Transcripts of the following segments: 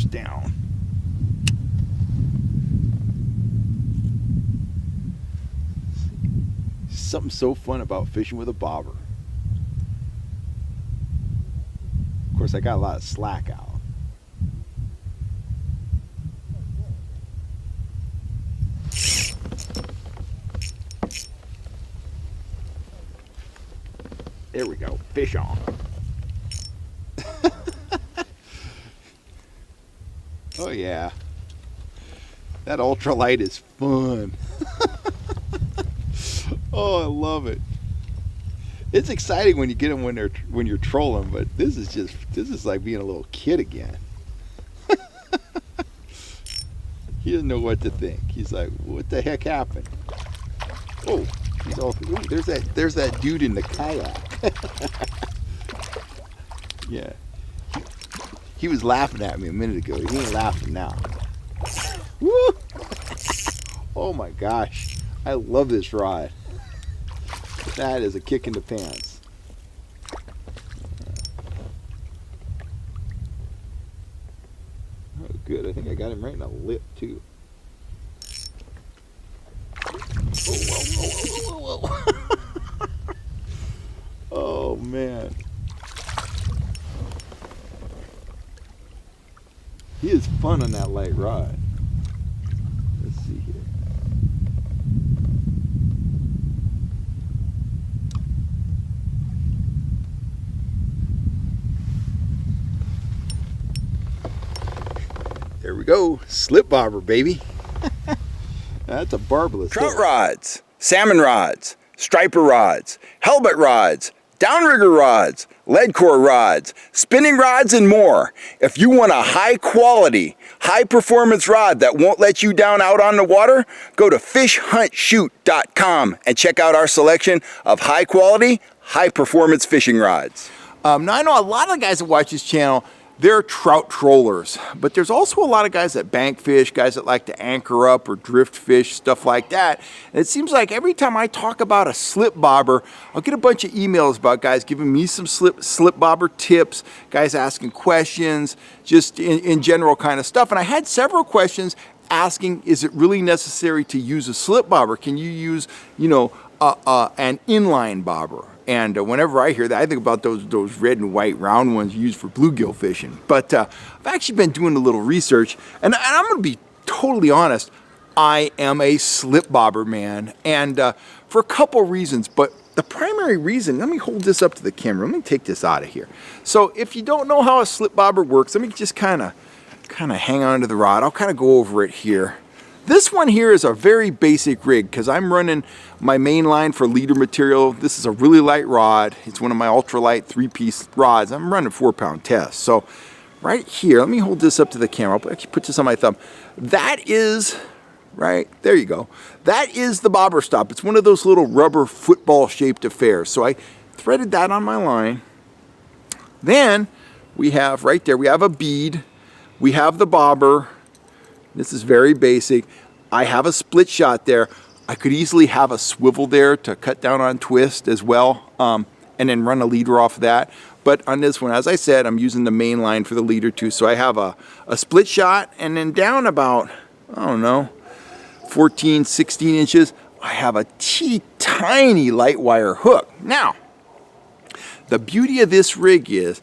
bobber's down. Something so fun about fishing with a bobber. Of course, I got a lot of slack out. There we go. Fish on. Oh yeah. That ultralight is fun. Oh, I love it. It's exciting when you get them when you're trolling, but this is like being a little kid again. He doesn't know what to think. He's like, what the heck happened? Oh, he's all, ooh, there's that dude in the kayak. Yeah. He was laughing at me a minute ago. He ain't laughing now. Woo! Oh my gosh. I love this rod. That is a kick in the pants. Oh, good. I think I got him right in the lip, too. Oh, whoa, whoa, whoa, whoa, whoa. Oh, man. He is fun on that light rod. Let's see here. There we go, slip bobber, baby. That's a barbless. Trout rods, salmon rods, striper rods, halibut rods, downrigger rods, lead core rods, spinning rods, and more. If you want a high quality, high performance rod that won't let you down out on the water, go to fishhuntshoot.com and check out our selection of high quality, high performance fishing rods. Now I know a lot of the guys that watch this channel, they're trout trollers, but there's also a lot of guys that bank fish, guys that like to anchor up or drift fish, stuff like that. And it seems like every time I talk about a slip bobber, I'll get a bunch of emails about guys giving me some slip bobber tips, guys asking questions, just in general kind of stuff. And I had several questions asking, is it really necessary to use a slip bobber? Can you use, you know, an inline bobber? And whenever I hear that, I think about those red and white round ones used for bluegill fishing. But I've actually been doing a little research, and I'm going to be totally honest. I am a slip bobber man, and for a couple reasons. But the primary reason, let me hold this up to the camera. Let me take this out of here. So if you don't know how a slip bobber works, let me just kind of hang on to the rod. I'll kind of go over it here. This one here is a very basic rig because I'm running my main line for leader material. This is a really light rod. It's one of my ultralight 3-piece rods. I'm running 4-pound test. So right here, let me hold this up to the camera. I'll actually put this on my thumb. That is, right, there you go. That is the bobber stop. It's one of those little rubber football shaped affairs. So I threaded that on my line. Then we have right there, we have a bead. We have the bobber. This is very basic. I have a split shot there. I could easily have a swivel there to cut down on twist as well, and then run a leader off of that. But on this one, as I said, I'm using the main line for the leader too. So I have a split shot, and then down about, I don't know, 14, 16 inches, I have a tiny light wire hook. Now, the beauty of this rig is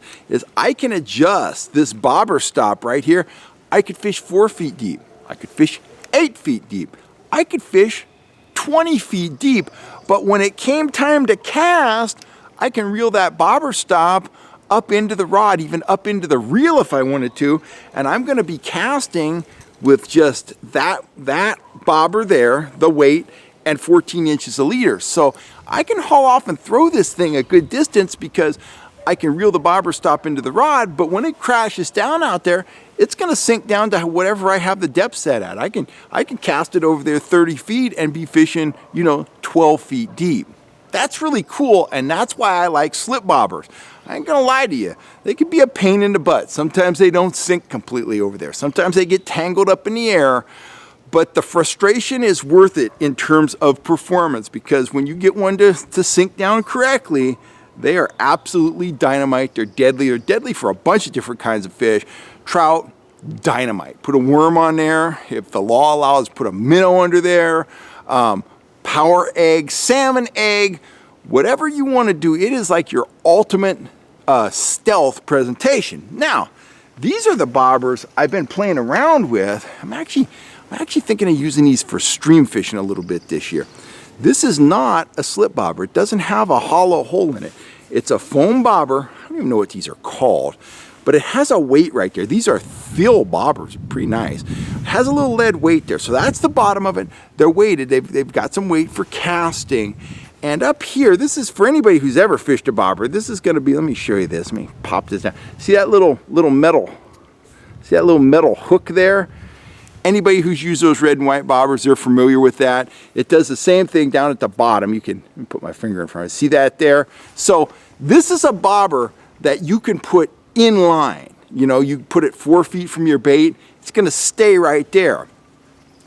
I can adjust this bobber stop right here. I could fish 4 feet deep. I could fish 8 feet deep. I could fish 20 feet deep. But when it came time to cast, I can reel that bobber stop up into the rod, even up into the reel if I wanted to. And I'm going to be casting with just that bobber there, the weight, and 14 inches a leader. So I can haul off and throw this thing a good distance because I can reel the bobber stop into the rod, but when it crashes down out there, it's going to sink down to whatever I have the depth set at. I can cast it over there 30 feet and be fishing, 12 feet deep. That's really cool, and that's why I like slip bobbers. I ain't gonna lie to you. They can be a pain in the butt. Sometimes they don't sink completely over there. Sometimes they get tangled up in the air, but the frustration is worth it in terms of performance, because when you get one to sink down correctly, they are absolutely dynamite. They're deadly. They're deadly for a bunch of different kinds of fish. Trout, dynamite. Put a worm on there. If the law allows, put a minnow under there. Power egg, salmon egg, whatever you want to do. It is like your ultimate stealth presentation. Now, these are the bobbers I've been playing around with. I'm actually thinking of using these for stream fishing a little bit this year. This is not a slip bobber. It doesn't have a hollow hole in it. It's a foam bobber. I don't even know what these are called, but it has a weight right there. These are Thiel bobbers, pretty nice. It has a little lead weight there, so that's the bottom of it. They're weighted. They've got some weight for casting. And up here, this is for anybody who's ever fished a bobber. This is going to be, let me show you this. Let me pop this down. See that little metal? See that little metal hook there? Anybody who's used those red and white bobbers, they're familiar with that. It does the same thing down at the bottom. You can, let me put my finger in front of it. See that there? So this is a bobber that you can put in line. You know, you put it 4 feet from your bait, it's going to stay right there.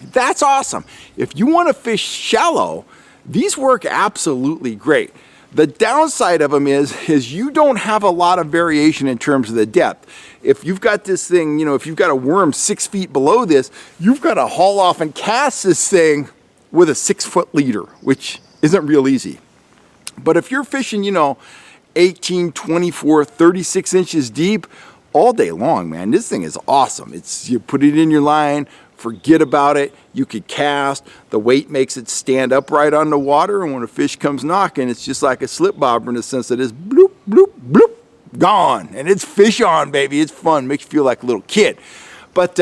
That's awesome. If you want to fish shallow, these work absolutely great. The downside of them is you don't have a lot of variation in terms of the depth. If you've got this thing, you know, if you've got a worm 6 feet below this, you've got to haul off and cast this thing with a 6-foot leader, which isn't real easy. But if you're fishing, you know, 18, 24, 36 inches deep all day long, man, this thing is awesome. It's, you put it in your line, forget about it. You could cast. The weight makes it stand upright on the water, and when a fish comes knocking, it's just like a slip bobber in the sense that it's bloop, bloop, bloop, gone. And it's fish on, baby. It's fun. Makes you feel like a little kid. But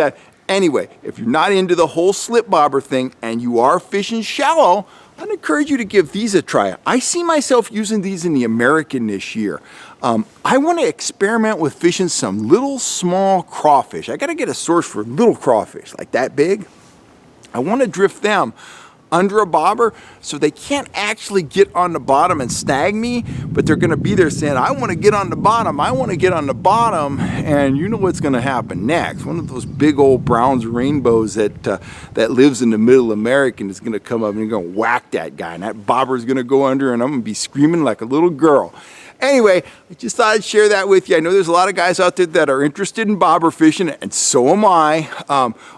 anyway, if you're not into the whole slip bobber thing and you are fishing shallow, I'd encourage you to give these a try. I see myself using these in the American this year. I want to experiment with fishing some little small crawfish. I got to get a source for little crawfish, like that big. I want to drift them under a bobber so they can't actually get on the bottom and snag me, but they're going to be there saying, I want to get on the bottom, I want to get on the bottom, and you know what's going to happen next. One of those big old browns rainbows that lives in the middle American is going to come up and going to whack that guy, and that bobber is going to go under, and I'm going to be screaming like a little girl. Anyway, I just thought I'd share that with you. I know there's a lot of guys out there that are interested in bobber fishing, and so am I.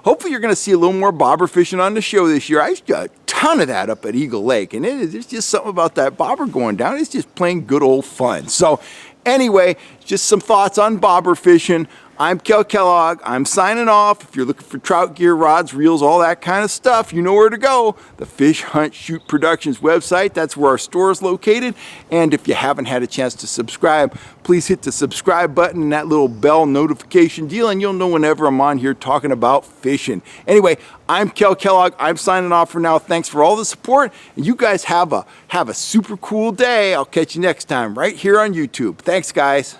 Hopefully you're going to see a little more bobber fishing on the show this year. I got a ton of that up at Eagle Lake, and there's just something about that bobber going down. It's just plain good old fun. So anyway, just some thoughts on bobber fishing. I'm Kel Kellogg. I'm signing off. If you're looking for trout gear, rods, reels, all that kind of stuff, you know where to go. The Fish Hunt Shoot Productions website. That's where our store is located. And if you haven't had a chance to subscribe, please hit the subscribe button and that little bell notification deal, and you'll know whenever I'm on here talking about fishing. Anyway, I'm Kel Kellogg. I'm signing off for now. Thanks for all the support. And you guys have a super cool day. I'll catch you next time right here on YouTube. Thanks, guys.